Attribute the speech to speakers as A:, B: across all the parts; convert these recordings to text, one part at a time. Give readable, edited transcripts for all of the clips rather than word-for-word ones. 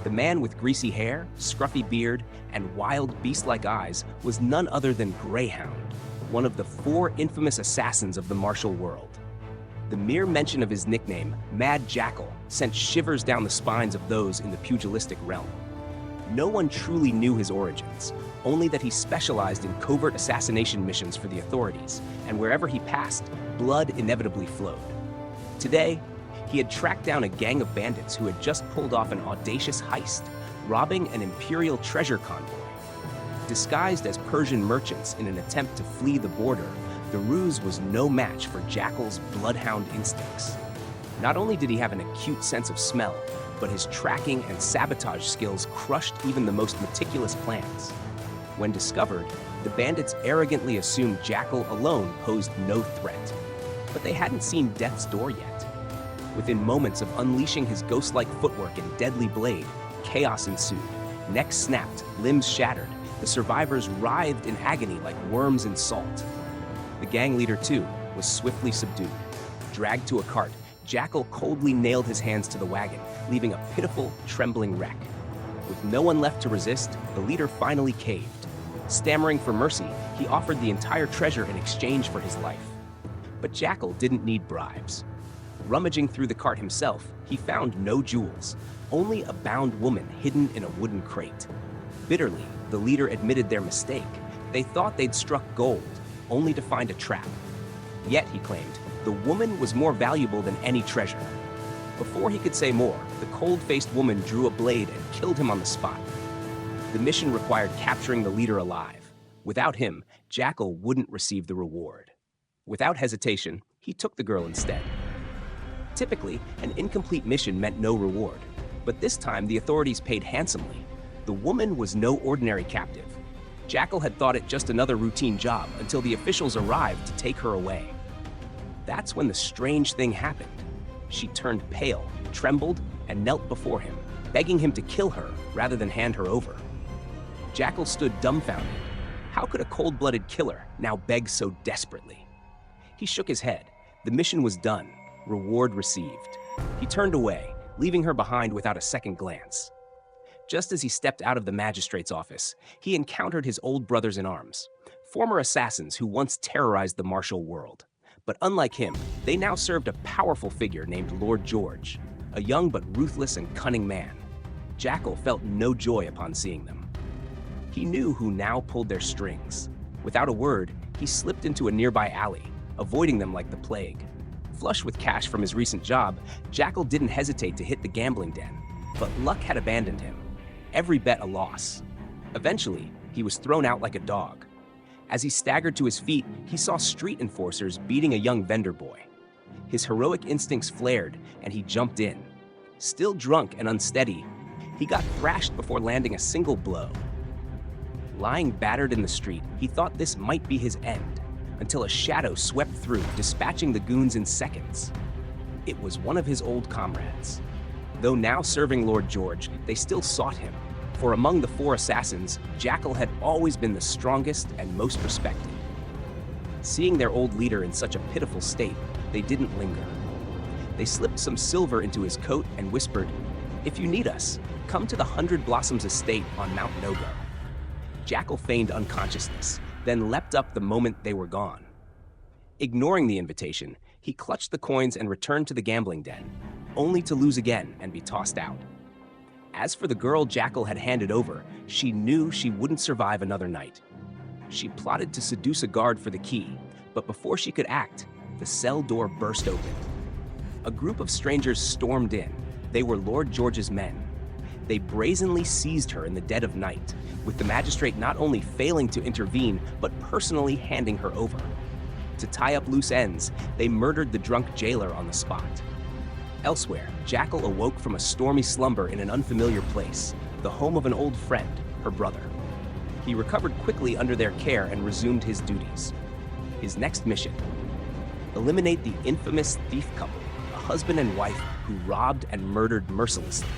A: The man with greasy hair, scruffy beard, and wild beast-like eyes was none other than Greyhound, one of the 4 infamous assassins of the martial world. The mere mention of his nickname, Mad Jackal, sent shivers down the spines of those in the pugilistic realm. No one truly knew his origins, only that he specialized in covert assassination missions for the authorities, and wherever he passed, blood inevitably flowed. Today, he had tracked down a gang of bandits who had just pulled off an audacious heist, robbing an imperial treasure convoy. Disguised as Persian merchants in an attempt to flee the border, the ruse was no match for Jackal's bloodhound instincts. Not only did he have an acute sense of smell, but his tracking and sabotage skills crushed even the most meticulous plans. When discovered, the bandits arrogantly assumed Jackal alone posed no threat. But they hadn't seen death's door yet. Within moments of unleashing his ghost-like footwork and deadly blade, chaos ensued. Necks snapped, limbs shattered. The survivors writhed in agony like worms in salt. The gang leader, too, was swiftly subdued. Dragged to a cart, Jackal coldly nailed his hands to the wagon, leaving a pitiful, trembling wreck. With no one left to resist, the leader finally caved. Stammering for mercy, he offered the entire treasure in exchange for his life. But Jackal didn't need bribes. Rummaging through the cart himself, he found no jewels, only a bound woman hidden in a wooden crate. Bitterly, the leader admitted their mistake. They thought they'd struck gold, only to find a trap. Yet, he claimed, the woman was more valuable than any treasure. Before he could say more, the cold-faced woman drew a blade and killed him on the spot. The mission required capturing the leader alive. Without him, Jackal wouldn't receive the reward. Without hesitation, he took the girl instead. Typically, an incomplete mission meant no reward, but this time the authorities paid handsomely. The woman was no ordinary captive. Jackal had thought it just another routine job until the officials arrived to take her away. That's when the strange thing happened. She turned pale, trembled, and knelt before him, begging him to kill her rather than hand her over. Jackal stood dumbfounded. How could a cold-blooded killer now beg so desperately? He shook his head. The mission was done. Reward received. He turned away, leaving her behind without a second glance. Just as he stepped out of the magistrate's office, he encountered his old brothers in arms, former assassins who once terrorized the martial world. But unlike him, they now served a powerful figure named Lord George, a young but ruthless and cunning man. Jackal felt no joy upon seeing them. He knew who now pulled their strings. Without a word, he slipped into a nearby alley, avoiding them like the plague. Flush with cash from his recent job, Jackal didn't hesitate to hit the gambling den, but luck had abandoned him. Every bet a loss. Eventually, he was thrown out like a dog. As he staggered to his feet, he saw street enforcers beating a young vendor boy. His heroic instincts flared, and he jumped in. Still drunk and unsteady, he got thrashed before landing a single blow. Lying battered in the street, he thought this might be his end, until a shadow swept through, dispatching the goons in seconds. It was one of his old comrades. Though now serving Lord George, they still sought him, for among the 4 assassins, Jackal had always been the strongest and most respected. Seeing their old leader in such a pitiful state, they didn't linger. They slipped some silver into his coat and whispered, "If you need us, come to the 100 Blossoms estate on Mount Nogo." Jackal feigned unconsciousness, then leapt up the moment they were gone. Ignoring the invitation, he clutched the coins and returned to the gambling den, only to lose again and be tossed out. As for the girl Jackal had handed over, she knew she wouldn't survive another night. She plotted to seduce a guard for the key, but before she could act, the cell door burst open. A group of strangers stormed in. They were Lord George's men. They brazenly seized her in the dead of night, with the magistrate not only failing to intervene, but personally handing her over. To tie up loose ends, they murdered the drunk jailer on the spot. Elsewhere, Jackal awoke from a stormy slumber in an unfamiliar place, the home of an old friend, her brother. He recovered quickly under their care and resumed his duties. His next mission: eliminate the infamous thief couple, a husband and wife who robbed and murdered mercilessly.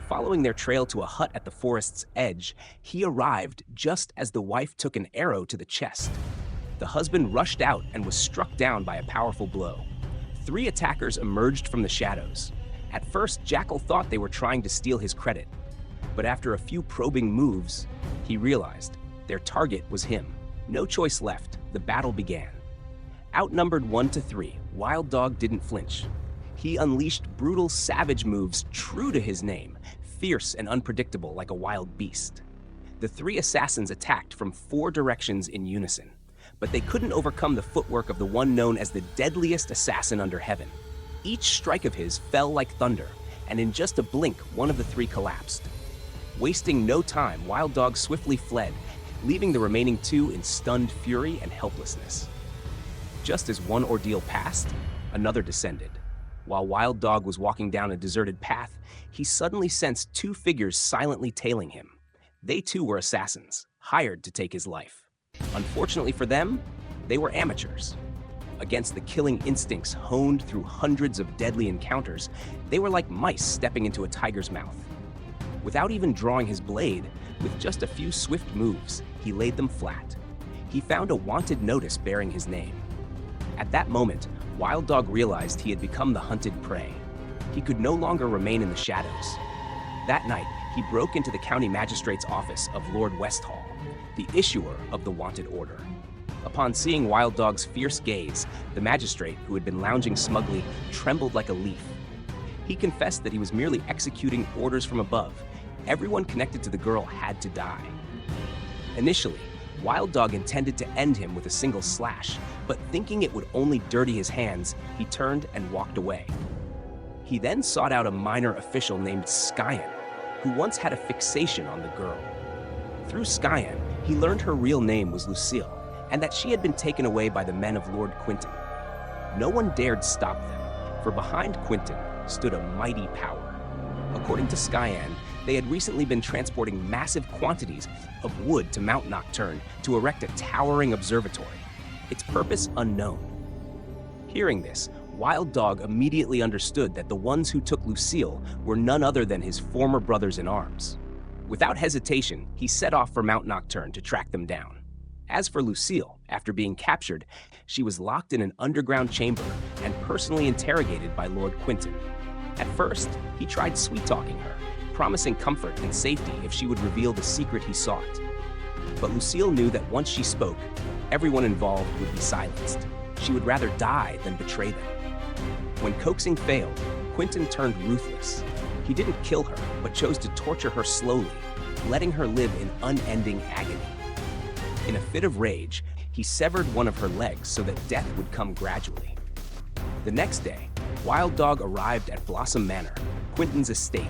A: Following their trail to a hut at the forest's edge, he arrived just as the wife took an arrow to the chest. The husband rushed out and was struck down by a powerful blow. 3 attackers emerged from the shadows. At first, Jackal thought they were trying to steal his credit, but after a few probing moves, he realized their target was him. No choice left, the battle began. Outnumbered 1-3, Wild Dog didn't flinch. He unleashed brutal, savage moves true to his name, fierce and unpredictable like a wild beast. The three assassins attacked from 4 directions in unison, but they couldn't overcome the footwork of the one known as the deadliest assassin under heaven. Each strike of his fell like thunder, and in just a blink, one of the 3 collapsed. Wasting no time, Wild Dog swiftly fled, leaving the remaining 2 in stunned fury and helplessness. Just as one ordeal passed, another descended. While Wild Dog was walking down a deserted path, he suddenly sensed 2 figures silently tailing him. They too were assassins, hired to take his life. Unfortunately for them, they were amateurs. Against the killing instincts honed through hundreds of deadly encounters, they were like mice stepping into a tiger's mouth. Without even drawing his blade, with just a few swift moves, he laid them flat. He found a wanted notice bearing his name. At that moment, Wild Dog realized he had become the hunted prey. He could no longer remain in the shadows. That night, he broke into the county magistrate's office of Lord Westhall, the issuer of the wanted order. Upon seeing Wild Dog's fierce gaze, the magistrate, who had been lounging smugly, trembled like a leaf. He confessed that he was merely executing orders from above. Everyone connected to the girl had to die. Initially, Wild Dog intended to end him with a single slash, but thinking it would only dirty his hands, he turned and walked away. He then sought out a minor official named Skyan, who once had a fixation on the girl. Through Skyan, he learned her real name was Lucille, and that she had been taken away by the men of Lord Quinton. No one dared stop them, for behind Quinton stood a mighty power. According to Skyan, they had recently been transporting massive quantities of wood to Mount Nocturne to erect a towering observatory, its purpose unknown. Hearing this, Wild Dog immediately understood that the ones who took Lucille were none other than his former brothers in arms. Without hesitation, he set off for Mount Nocturne to track them down. As for Lucille, after being captured, she was locked in an underground chamber and personally interrogated by Lord Quinton. At first, he tried sweet-talking her, promising comfort and safety if she would reveal the secret he sought. But Lucille knew that once she spoke, everyone involved would be silenced. She would rather die than betray them. When coaxing failed, Quinton turned ruthless. He didn't kill her, but chose to torture her slowly, letting her live in unending agony. In a fit of rage, he severed one of her legs so that death would come gradually. The next day, Wild Dog arrived at Blossom Manor, Quinton's estate.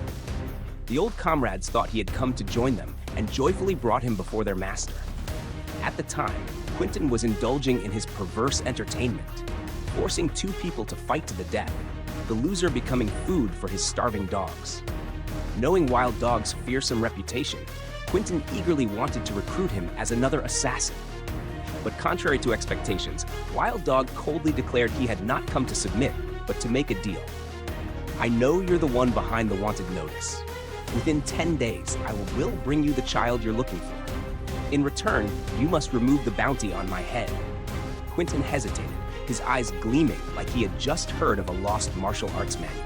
A: The old comrades thought he had come to join them and joyfully brought him before their master. At the time, Quinton was indulging in his perverse entertainment, forcing 2 people to fight to the death, the loser becoming food for his starving dogs. Knowing Wild Dog's fearsome reputation, Quinton eagerly wanted to recruit him as another assassin. But contrary to expectations, Wild Dog coldly declared he had not come to submit, but to make a deal. "I know you're the one behind the wanted notice. Within 10 days, I will bring you the child you're looking for. In return, you must remove the bounty on my head." Quinton hesitated, his eyes gleaming like he had just heard of a lost martial arts manual.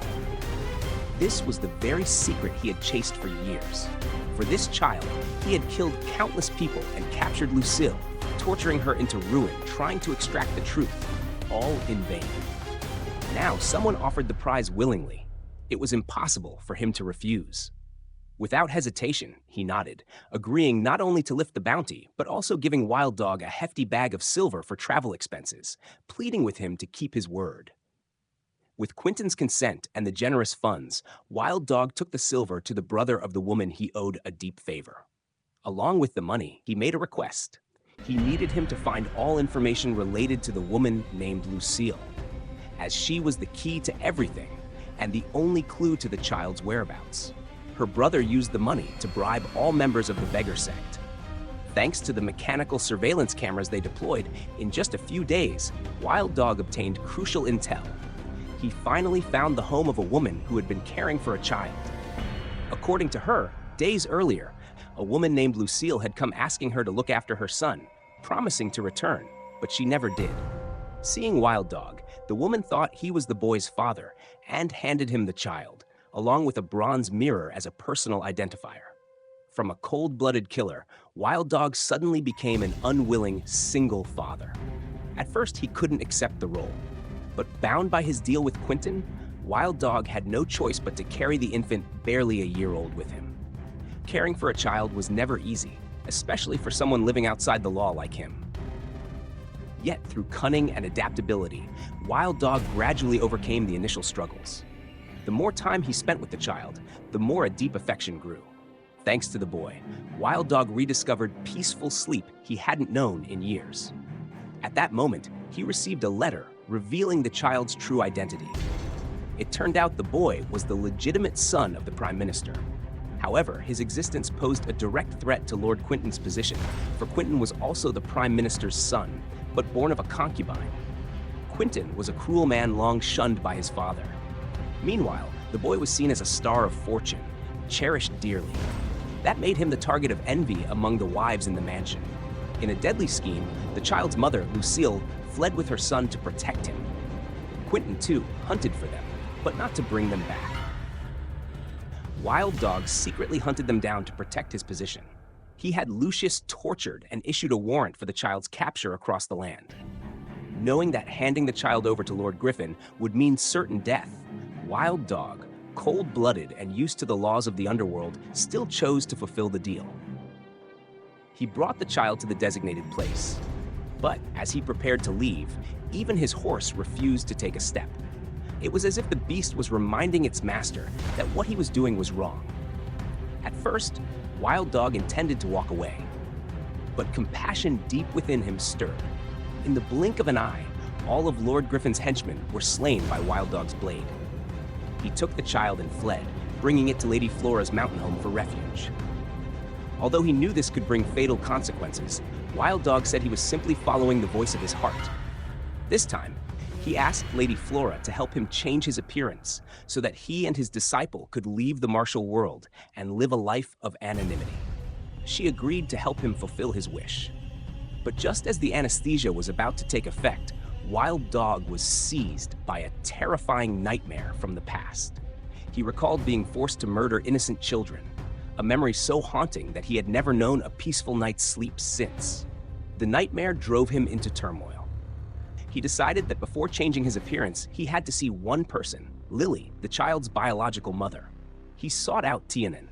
A: This was the very secret he had chased for years. For this child, he had killed countless people and captured Lucille, torturing her into ruin, trying to extract the truth, all in vain. Now, someone offered the prize willingly. It was impossible for him to refuse. Without hesitation, he nodded, agreeing not only to lift the bounty, but also giving Wild Dog a hefty bag of silver for travel expenses, pleading with him to keep his word. With Quinton's consent and the generous funds, Wild Dog took the silver to the brother of the woman he owed a deep favor. Along with the money, he made a request. He needed him to find all information related to the woman named Lucille, as she was the key to everything and the only clue to the child's whereabouts. Her brother used the money to bribe all members of the beggar sect. Thanks to the mechanical surveillance cameras they deployed, in just a few days, Wild Dog obtained crucial intel. He finally found the home of a woman who had been caring for a child. According to her, days earlier, a woman named Lucille had come asking her to look after her son, promising to return, but she never did. Seeing Wild Dog, the woman thought he was the boy's father and handed him the child, along with a bronze mirror as a personal identifier. From a cold-blooded killer, Wild Dog suddenly became an unwilling single father. At first, he couldn't accept the role, but bound by his deal with Quentin, Wild Dog had no choice but to carry the infant barely a year old with him. Caring for a child was never easy, especially for someone living outside the law like him. Yet, through cunning and adaptability, Wild Dog gradually overcame the initial struggles. The more time he spent with the child, the more a deep affection grew. Thanks to the boy, Wild Dog rediscovered peaceful sleep he hadn't known in years. At that moment, he received a letter revealing the child's true identity. It turned out the boy was the legitimate son of the Prime Minister. However, his existence posed a direct threat to Lord Quentin's position, for Quentin was also the Prime Minister's son, but born of a concubine. Quentin was a cruel man long shunned by his father. Meanwhile, the boy was seen as a star of fortune, cherished dearly. That made him the target of envy among the wives in the mansion. In a deadly scheme, the child's mother, Lucille, fled with her son to protect him. Quentin, too, hunted for them, but not to bring them back. Wild Dog secretly hunted them down to protect his position. He had Lucius tortured and issued a warrant for the child's capture across the land. Knowing that handing the child over to Lord Griffin would mean certain death, Wild Dog, cold-blooded and used to the laws of the underworld, still chose to fulfill the deal. He brought the child to the designated place. But as he prepared to leave, even his horse refused to take a step. It was as if the beast was reminding its master that what he was doing was wrong. At first, Wild Dog intended to walk away. But compassion deep within him stirred. In the blink of an eye, all of Lord Griffin's henchmen were slain by Wild Dog's blade. He took the child and fled, bringing it to Lady Flora's mountain home for refuge. Although he knew this could bring fatal consequences, Wild Dog said he was simply following the voice of his heart. This time, he asked Lady Flora to help him change his appearance so that he and his disciple could leave the martial world and live a life of anonymity. She agreed to help him fulfill his wish. But just as the anesthesia was about to take effect, Wild Dog was seized by a terrifying nightmare from the past. He recalled being forced to murder innocent children, a memory so haunting that he had never known a peaceful night's sleep since. The nightmare drove him into turmoil. He decided that before changing his appearance, he had to see one person, Lily, the child's biological mother. He sought out Theonan.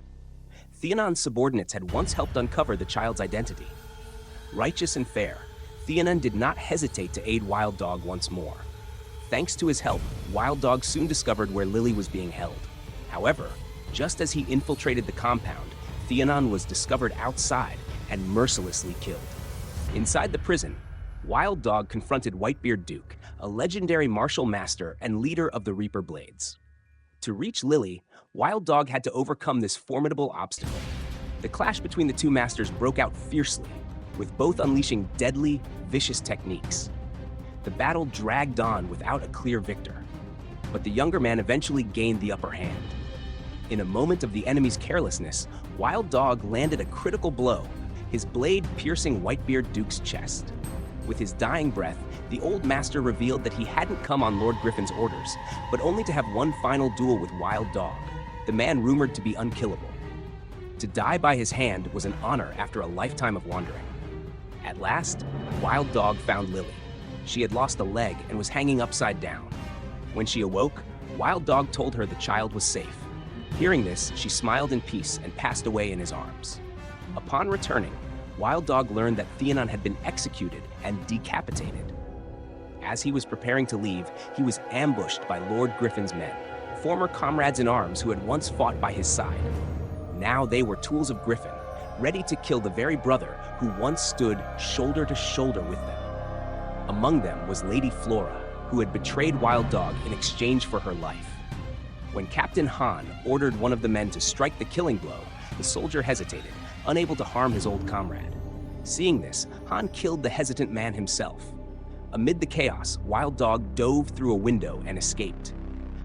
A: Theonan's subordinates had once helped uncover the child's identity. Righteous and fair, Theonan did not hesitate to aid Wild Dog once more. Thanks to his help, Wild Dog soon discovered where Lily was being held. However, just as he infiltrated the compound, Theonan was discovered outside and mercilessly killed. Inside the prison, Wild Dog confronted Whitebeard Duke, a legendary martial master and leader of the Reaper Blades. To reach Lily, Wild Dog had to overcome this formidable obstacle. The clash between the two masters broke out fiercely, with both unleashing deadly, vicious techniques. The battle dragged on without a clear victor, but the younger man eventually gained the upper hand. In a moment of the enemy's carelessness, Wild Dog landed a critical blow, his blade piercing Whitebeard Duke's chest. With his dying breath, the old master revealed that he hadn't come on Lord Griffin's orders, but only to have one final duel with Wild Dog, the man rumored to be unkillable. To die by his hand was an honor after a lifetime of wandering. At last, Wild Dog found Lily. She had lost a leg and was hanging upside down. When she awoke, Wild Dog told her the child was safe. Hearing this, she smiled in peace and passed away in his arms. Upon returning, Wild Dog learned that Theonan had been executed and decapitated. As he was preparing to leave, he was ambushed by Lord Griffin's men, former comrades in arms who had once fought by his side. Now they were tools of Griffin, ready to kill the very brother who once stood shoulder to shoulder with them. Among them was Lady Flora, who had betrayed Wild Dog in exchange for her life. When Captain Han ordered one of the men to strike the killing blow, the soldier hesitated, unable to harm his old comrade. Seeing this, Han killed the hesitant man himself. Amid the chaos, Wild Dog dove through a window and escaped.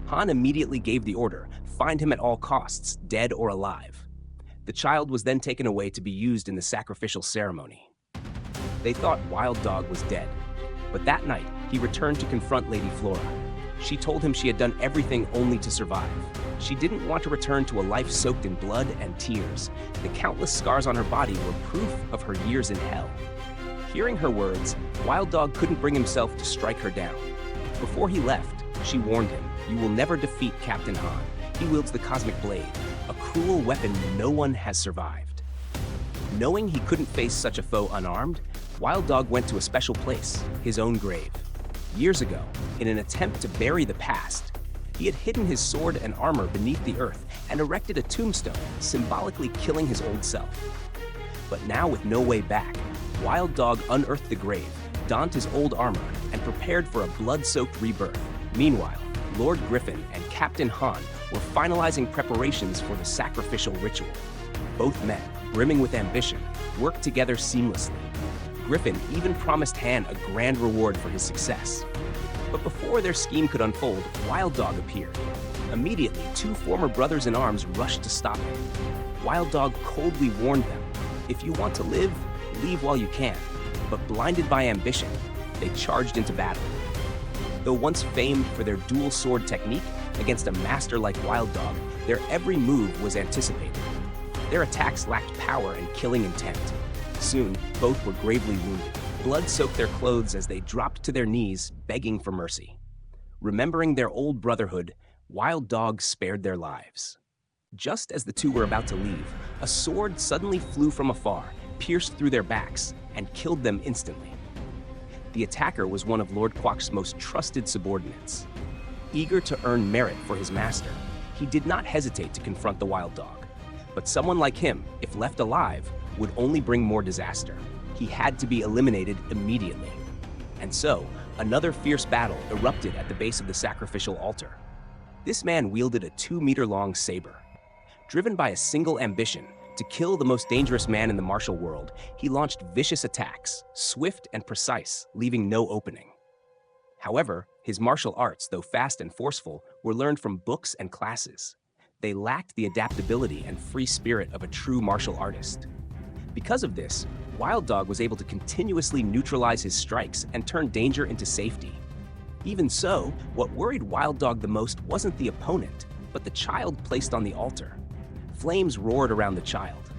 A: Han immediately gave the order, find him at all costs, dead or alive. The child was then taken away to be used in the sacrificial ceremony. They thought Wild Dog was dead, but that night he returned to confront Lady Flora. She told him she had done everything only to survive. She didn't want to return to a life soaked in blood and tears. The countless scars on her body were proof of her years in hell. Hearing her words, Wild Dog couldn't bring himself to strike her down. Before he left, she warned him, "You will never defeat Captain Han. He wields the Cosmic Blade, a cruel weapon no one has survived." Knowing he couldn't face such a foe unarmed, Wild Dog went to a special place, his own grave. Years ago, in an attempt to bury the past, he had hidden his sword and armor beneath the earth and erected a tombstone, symbolically killing his old self. But now, with no way back, Wild Dog unearthed the grave, donned his old armor, and prepared for a blood-soaked rebirth. Meanwhile, Lord Griffin and Captain Han were finalizing preparations for the sacrificial ritual. Both men, brimming with ambition, worked together seamlessly. Griffin even promised Han a grand reward for his success. But before their scheme could unfold, Wild Dog appeared. Immediately, two former brothers-in-arms rushed to stop him. Wild Dog coldly warned them, "If you want to live, leave while you can." But blinded by ambition, they charged into battle. Though once famed for their dual sword technique against a master like Wild Dog, their every move was anticipated. Their attacks lacked power and killing intent. Soon, both were gravely wounded. Blood soaked their clothes as they dropped to their knees, begging for mercy. Remembering their old brotherhood, Wild Dog spared their lives. Just as the two were about to leave, a sword suddenly flew from afar, pierced through their backs, and killed them instantly. The attacker was one of Lord Quack's most trusted subordinates. Eager to earn merit for his master, he did not hesitate to confront the Wild Dog. But someone like him, if left alive, would only bring more disaster. He had to be eliminated immediately. And so, another fierce battle erupted at the base of the sacrificial altar. This man wielded a 2-meter-long saber. Driven by a single ambition, to kill the most dangerous man in the martial world, he launched vicious attacks, swift and precise, leaving no opening. However, his martial arts, though fast and forceful, were learned from books and classes. They lacked the adaptability and free spirit of a true martial artist. Because of this, Wild Dog was able to continuously neutralize his strikes and turn danger into safety. Even so, what worried Wild Dog the most wasn't the opponent, but the child placed on the altar. Flames roared around the child.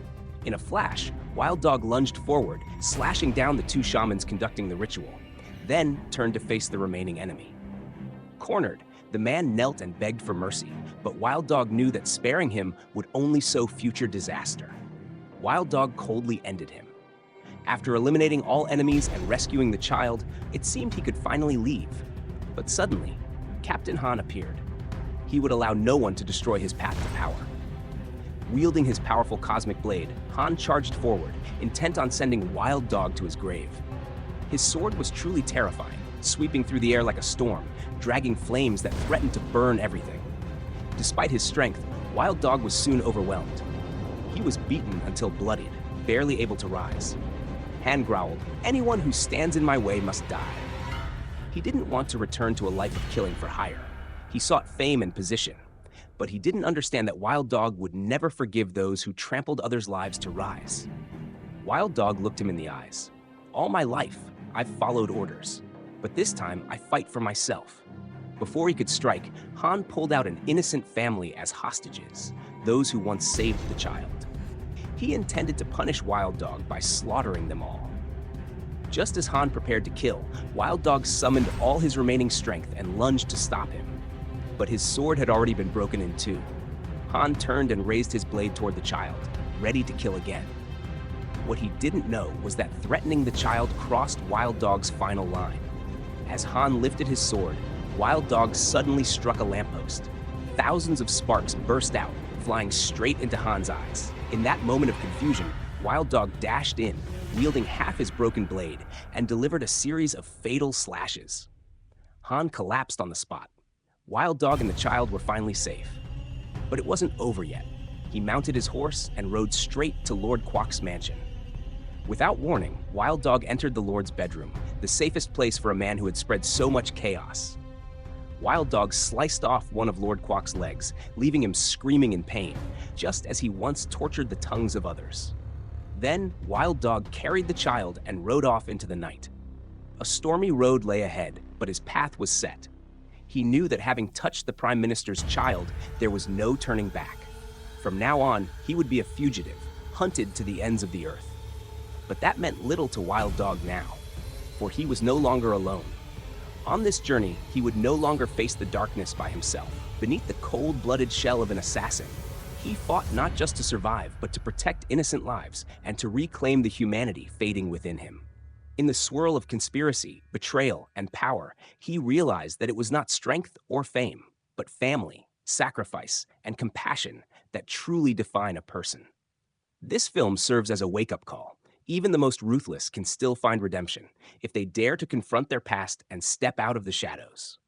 A: In a flash, Wild Dog lunged forward, slashing down the two shamans conducting the ritual, then turned to face the remaining enemy. Cornered, the man knelt and begged for mercy, but Wild Dog knew that sparing him would only sow future disaster. Wild Dog coldly ended him. After eliminating all enemies and rescuing the child, it seemed he could finally leave. But suddenly, Captain Han appeared. He would allow no one to destroy his path to power. Wielding his powerful cosmic blade, Han charged forward, intent on sending Wild Dog to his grave. His sword was truly terrifying, sweeping through the air like a storm, dragging flames that threatened to burn everything. Despite his strength, Wild Dog was soon overwhelmed. He was beaten until bloodied, barely able to rise. Han growled, "Anyone who stands in my way must die." He didn't want to return to a life of killing for hire. He sought fame and position. But he didn't understand that Wild Dog would never forgive those who trampled others' lives to rise. Wild Dog looked him in the eyes. "All my life, I've followed orders. But this time, I fight for myself." Before he could strike, Han pulled out an innocent family as hostages, those who once saved the child. He intended to punish Wild Dog by slaughtering them all. Just as Han prepared to kill, Wild Dog summoned all his remaining strength and lunged to stop him. But his sword had already been broken in two. Han turned and raised his blade toward the child, ready to kill again. What he didn't know was that threatening the child crossed Wild Dog's final line. As Han lifted his sword, Wild Dog suddenly struck a lamppost. Thousands of sparks burst out, flying straight into Han's eyes. In that moment of confusion, Wild Dog dashed in, wielding half his broken blade, and delivered a series of fatal slashes. Han collapsed on the spot. Wild Dog and the child were finally safe. But it wasn't over yet. He mounted his horse and rode straight to Lord Quack's mansion. Without warning, Wild Dog entered the Lord's bedroom, the safest place for a man who had spread so much chaos. Wild Dog sliced off one of Lord Quack's legs, leaving him screaming in pain, just as he once tortured the tongues of others. Then, Wild Dog carried the child and rode off into the night. A stormy road lay ahead, but his path was set. He knew that having touched the Prime Minister's child, there was no turning back. From now on, he would be a fugitive, hunted to the ends of the earth. But that meant little to Wild Dog now, for he was no longer alone. On this journey, he would no longer face the darkness by himself. Beneath the cold-blooded shell of an assassin, he fought not just to survive, but to protect innocent lives and to reclaim the humanity fading within him. In the swirl of conspiracy, betrayal, and power, he realized that it was not strength or fame, but family, sacrifice, and compassion that truly define a person. This film serves as a wake-up call. Even the most ruthless can still find redemption if they dare to confront their past and step out of the shadows.